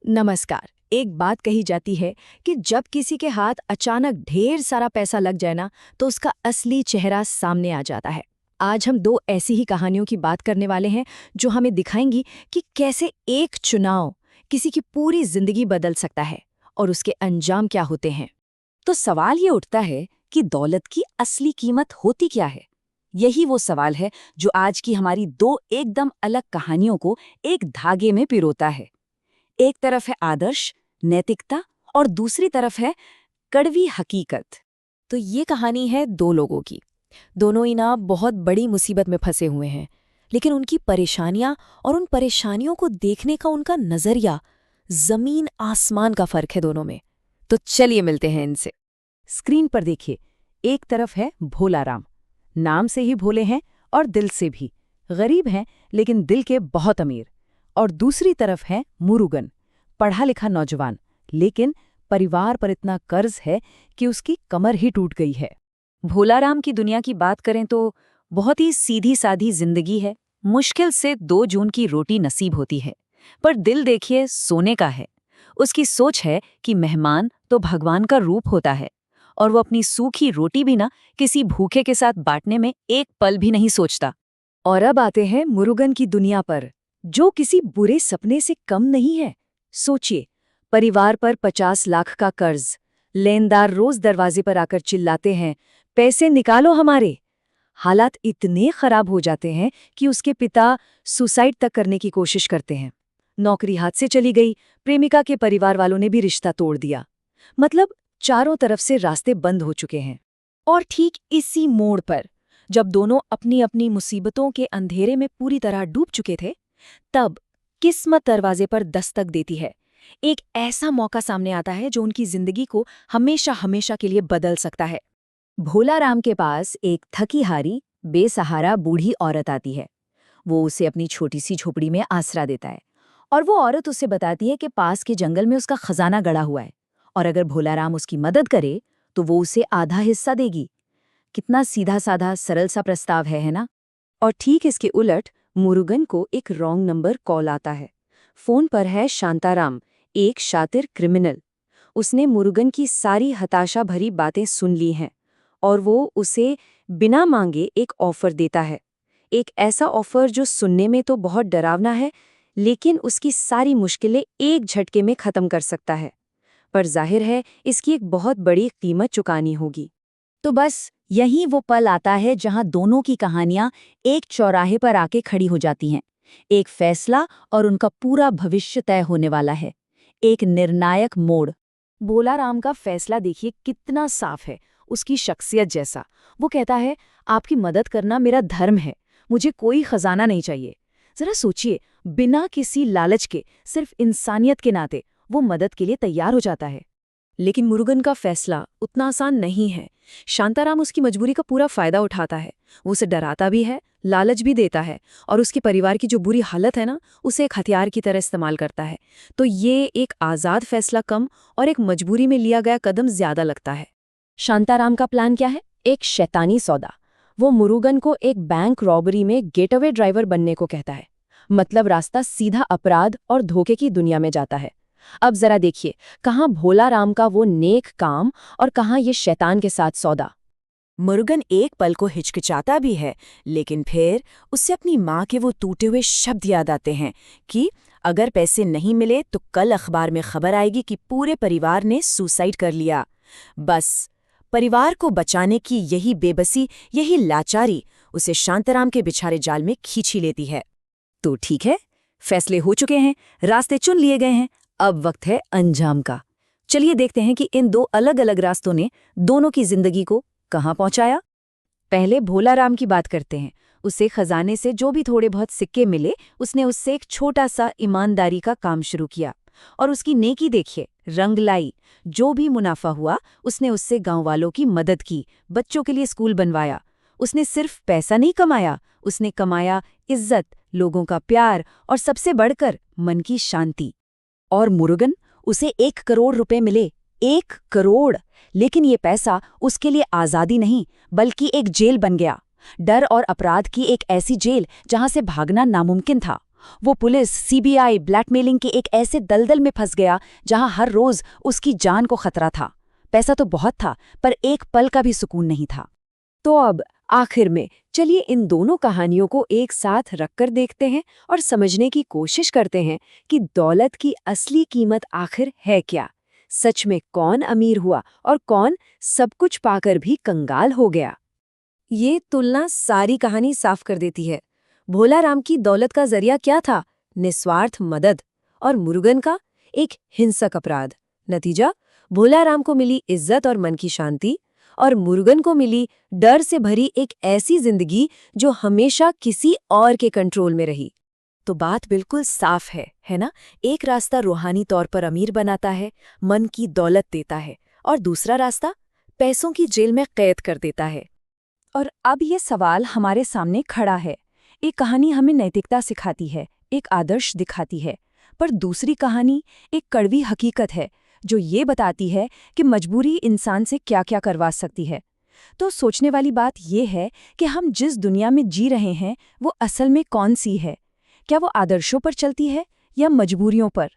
नमस्कार। एक बात कही जाती है कि जब किसी के हाथ अचानक ढेर सारा पैसा लग जाए ना, तो उसका असली चेहरा सामने आ जाता है। आज हम दो ऐसी ही कहानियों की बात करने वाले हैं जो हमें दिखाएंगी कि कैसे एक चुनाव किसी की पूरी जिंदगी बदल सकता है और उसके अंजाम क्या होते हैं। तो सवाल ये उठता है कि दौलत की असली कीमत होती क्या है। यही वो सवाल है जो आज की हमारी दो एकदम अलग कहानियों को एक धागे में पिरोता है। एक तरफ है आदर्श, नैतिकता, और दूसरी तरफ है कड़वी हकीकत। तो ये कहानी है दो लोगों की। दोनों ही ना बहुत बड़ी मुसीबत में फंसे हुए हैं, लेकिन उनकी परेशानियां और उन परेशानियों को देखने का उनका नजरिया जमीन आसमान का फर्क है दोनों में। तो चलिए मिलते हैं इनसे। स्क्रीन पर देखिए, एक तरफ है भोलाराम। नाम से ही भोले हैं और दिल से भी गरीब हैं, लेकिन दिल के बहुत अमीर। और दूसरी तरफ है मुरुगन, पढ़ा लिखा नौजवान, लेकिन परिवार पर इतना कर्ज है कि उसकी कमर ही टूट गई है। भोलाराम की दुनिया की बात करें तो बहुत ही सीधी सादी जिंदगी है। मुश्किल से 2 जून की रोटी नसीब होती है, पर दिल देखिए सोने का है। उसकी सोच है कि मेहमान तो भगवान का रूप होता है, और वो अपनी सूखी रोटी भी ना किसी भूखे के साथ बांटने में एक पल भी नहीं सोचता। और अब आते हैं मुरुगन की दुनिया पर, जो किसी बुरे सपने से कम नहीं है। सोचिए, परिवार पर 50 लाख का कर्ज, लेनदार रोज दरवाजे पर आकर चिल्लाते हैं, पैसे निकालो हमारे। हालात इतने खराब हो जाते हैं कि उसके पिता सुसाइड तक करने की कोशिश करते हैं। नौकरी हाथ से चली गई, प्रेमिका के परिवार वालों ने भी रिश्ता तोड़ दिया। मतलब चारों तरफ से रास्ते बंद हो चुके हैं। और ठीक इसी मोड़ पर, जब दोनों अपनी अपनी मुसीबतों के अंधेरे में पूरी तरह डूब चुके थे, तब किस्मत दरवाजे पर दस्तक देती है। एक ऐसा मौका सामने आता है जो उनकी जिंदगी को हमेशा हमेशा के लिए बदल सकता है। भोलाराम के पास एक थकी हारी, बेसहारा बूढ़ी औरत आती है। वो उसे अपनी छोटी सी झोपड़ी में आसरा देता है, और वो औरत उसे बताती है कि पास के जंगल में उसका खजाना गड़ा हुआ है, और अगर भोलाराम उसकी मदद करे तो वो उसे आधा हिस्सा देगी। कितना सीधा साधा सरल सा प्रस्ताव है ना? और ठीक इसके उलट मुरुगन को एक रॉन्ग नंबर कॉल आता है। फोन पर है शांताराम, एक शातिर क्रिमिनल। उसने मुरुगन की सारी हताशा भरी बातें सुन ली हैं, और वो उसे बिना मांगे एक ऑफर देता है। एक ऐसा ऑफर जो सुनने में तो बहुत डरावना है, लेकिन उसकी सारी मुश्किलें एक झटके में खत्म कर सकता है। पर जाहिर है इसकी एक बहुत बड़ी कीमत चुकानी होगी। तो बस यही वो पल आता है जहां दोनों की कहानियां एक चौराहे पर आके खड़ी हो जाती हैं। एक फैसला और उनका पूरा भविष्य तय होने वाला है। एक निर्णायक मोड़। भोलाराम का फैसला देखिए कितना साफ है, उसकी शख्सियत जैसा। वो कहता है, आपकी मदद करना मेरा धर्म है, मुझे कोई खजाना नहीं चाहिए। जरा सोचिए, बिना किसी लालच के, सिर्फ इंसानियत के नाते वो मदद के लिए तैयार हो जाता है। लेकिन मुरुगन का फैसला उतना आसान नहीं है। शांताराम उसकी मजबूरी का पूरा फायदा उठाता है। वो उसे डराता भी है, लालच भी देता है, और उसके परिवार की जो बुरी हालत है ना, उसे एक हथियार की तरह इस्तेमाल करता है। तो ये एक आज़ाद फैसला कम और एक मजबूरी में लिया गया कदम ज्यादा लगता है। शांताराम का प्लान क्या है? एक शैतानी सौदा। वो मुरुगन को एक बैंक रॉबरी में गेटअवे ड्राइवर बनने को कहता है। मतलब रास्ता सीधा अपराध और धोखे की दुनिया में जाता है। अब जरा देखिए, कहाँ भोलाराम का वो नेक काम और कहाँ ये शैतान के साथ सौदा। मुरुगन एक पल को हिचकिचाता भी है, लेकिन फिर उससे अपनी माँ के वो टूटे हुए शब्द याद आते हैं कि अगर पैसे नहीं मिले तो कल अखबार में खबर आएगी कि पूरे परिवार ने सुसाइड कर लिया। बस परिवार को बचाने की यही बेबसी, यही लाचारी उसे शांताराम के बिछारे जाल में खींची लेती है। तो ठीक है, फैसले हो चुके हैं, रास्ते चुन लिए गए हैं, अब वक्त है अंजाम का। चलिए देखते हैं कि इन दो अलग अलग रास्तों ने दोनों की जिंदगी को कहाँ पहुंचाया। पहले भोलाराम की बात करते हैं। उसे खजाने से जो भी थोड़े बहुत सिक्के मिले, उसने उससे एक छोटा सा ईमानदारी का काम शुरू किया, और उसकी नेकी देखिए रंग लाई। जो भी मुनाफा हुआ उसने उससे गांव वालों की मदद की, बच्चों के लिए स्कूल बनवाया। उसने सिर्फ पैसा नहीं कमाया, उसने कमाया इज्जत, लोगों का प्यार, और सबसे बढ़कर मन की शांति। और मुरुगन, उसे 1 करोड़ रुपए मिले, 1 करोड़। लेकिन ये पैसा उसके लिए आज़ादी नहीं, बल्कि एक जेल बन गया। डर और अपराध की एक ऐसी जेल जहां से भागना नामुमकिन था। वो पुलिस, सीबीआई, ब्लैकमेलिंग के एक ऐसे दलदल में फंस गया जहां हर रोज उसकी जान को खतरा था। पैसा तो बहुत था, पर एक पल का भी सुकून नहीं था। तो अब आखिर में चलिए इन दोनों कहानियों को एक साथ रखकर देखते हैं और समझने की कोशिश करते हैं कि दौलत की असली कीमत आखिर है क्या। सच में कौन अमीर हुआ और कौन सब कुछ पाकर भी कंगाल हो गया। ये तुलना सारी कहानी साफ कर देती है। भोला राम की दौलत का जरिया क्या था? निस्वार्थ मदद। और मुरुगन का एक हिंसक अपराध। नतीजा, भोला राम को मिली इज्जत और मन की शांति, और मुरुगन को मिली डर से भरी एक ऐसी जिंदगी जो हमेशा किसी और के कंट्रोल में रही। तो बात बिल्कुल साफ है ना? एक रास्ता रूहानी तौर पर अमीर बनाता है, मन की दौलत देता है, और दूसरा रास्ता पैसों की जेल में कैद कर देता है। और अब ये सवाल हमारे सामने खड़ा है। एक कहानी हमें नैतिकता सिखाती है, एक आदर्श दिखाती है, पर दूसरी कहानी एक कड़वी हकीकत है जो ये बताती है कि मजबूरी इंसान से क्या-क्या करवा सकती है। तो सोचने वाली बात ये है कि हम जिस दुनिया में जी रहे हैं वो असल में कौन सी है? क्या वो आदर्शों पर चलती है या मजबूरियों पर?